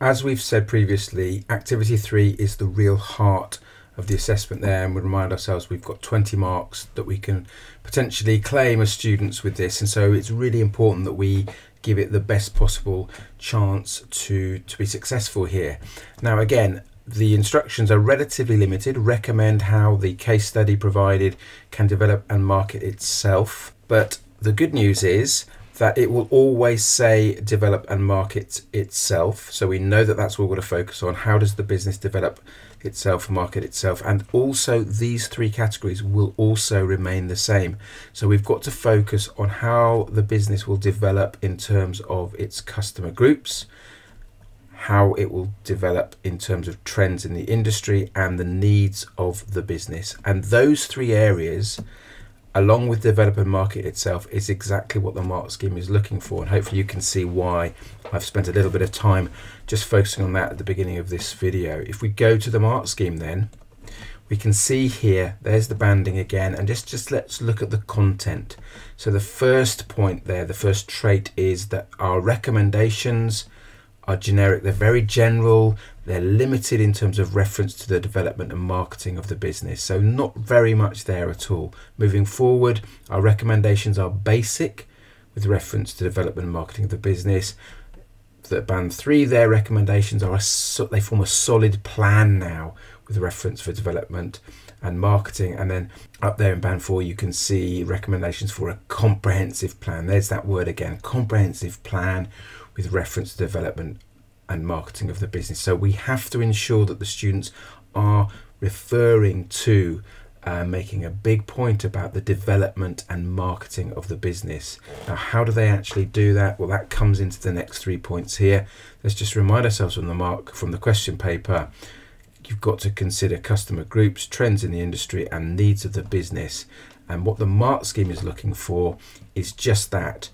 As we've said previously, activity 3 is the real heart of the assessment there, and we remind ourselves we've got 20 marks that we can potentially claim as students with this, and so it's really important that we give it the best possible chance to be successful here. Now again, the instructions are relatively limited, recommend how the case study provided can develop and market itself, but the good news is that it will always say develop and market itself, so we know that that's what we're going to focus on. How does the business develop itself, market itself? And also these three categories will also remain the same, so we've got to focus on how the business will develop in terms of its customer groups, how it will develop in terms of trends in the industry and the needs of the business. And those three areas, along with develop and market itself, is exactly what the mark scheme is looking for, and hopefully you can see why I've spent a little bit of time just focusing on that at the beginning of this video. If we go to the mark scheme, then we can see here there's the banding again, and just let's look at the content. So the first point there, the first trait, is that our recommendations are generic. They're very general, they're limited in terms of reference to the development and marketing of the business, so not very much there at all. Moving forward, our recommendations are basic with reference to development and marketing of the business. The band 3, their recommendations are they form a solid plan now with reference for development and marketing, and then up there in band 4 you can see recommendations for a comprehensive plan. There's that word again, comprehensive plan with reference to development and marketing of the business. So we have to ensure that the students are referring to making a big point about the development and marketing of the business. Now, how do they actually do that? Well, that comes into the next 3 points here. Let's just remind ourselves from the question paper. You've got to consider customer groups, trends in the industry and needs of the business. And what the mark scheme is looking for is just that.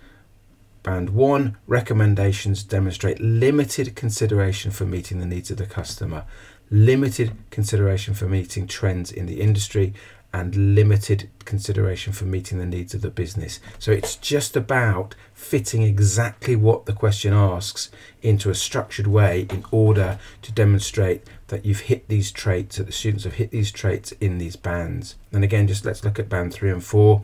Band 1, recommendations demonstrate limited consideration for meeting the needs of the customer, limited consideration for meeting trends in the industry, and limited consideration for meeting the needs of the business. So it's just about fitting exactly what the question asks into a structured way in order to demonstrate that you've hit these traits, that the students have hit these traits in these bands. And again, just let's look at band 3 and 4,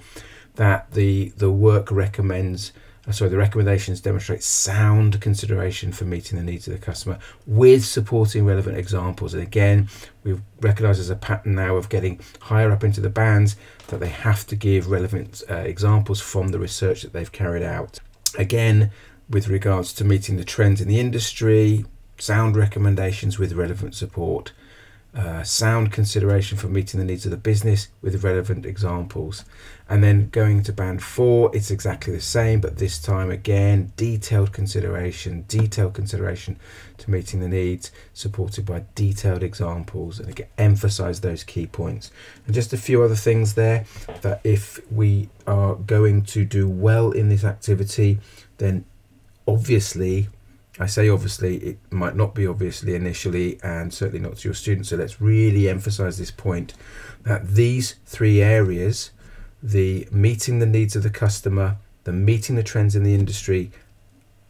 that the work recommends the recommendations demonstrate sound consideration for meeting the needs of the customer with supporting relevant examples. And again, we've recognized as a pattern now of getting higher up into the bands that they have to give relevant examples from the research that they've carried out. Again, with regards to meeting the trends in the industry, sound recommendations with relevant support, sound consideration for meeting the needs of the business with relevant examples. And then going to band 4, it's exactly the same, but this time again, detailed consideration to meeting the needs, supported by detailed examples, and again, emphasize those key points. And just a few other things there, that if we are going to do well in this activity, then obviously, I say obviously, it might not be obviously initially, and certainly not to your students, so let's really emphasize this point, that these three areas, the meeting the needs of the customer, the meeting the trends in the industry,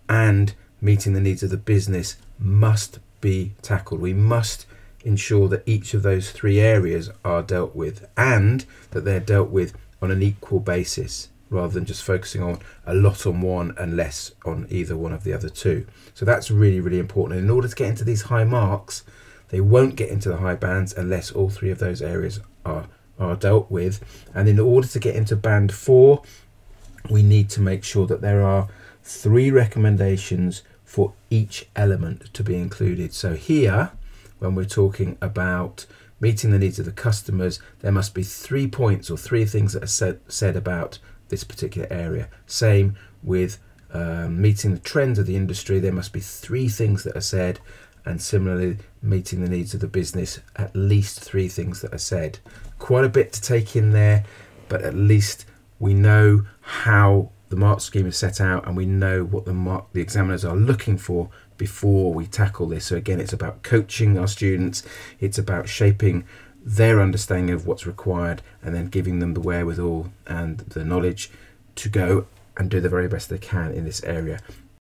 and meeting the needs of the business, must be tackled. We must ensure that each of those three areas are dealt with, and that they're dealt with on an equal basis, rather than just focusing on a lot on one and less on either one of the other two. So that's really, really important. And in order to get into these high marks, they won't get into the high bands unless all three of those areas are dealt with. And in order to get into band 4, we need to make sure that there are 3 recommendations for each element to be included. So here, when we're talking about meeting the needs of the customers, there must be 3 points or 3 things that are said about this particular area. Same with meeting the trends of the industry, there must be 3 things that are said, and similarly meeting the needs of the business, at least 3 things that are said. Quite a bit to take in there, but at least we know how the mark scheme is set out, and we know what the examiners are looking for before we tackle this. So again, it's about coaching our students, it's about shaping their understanding of what's required, and then giving them the wherewithal and the knowledge to go and do the very best they can in this area.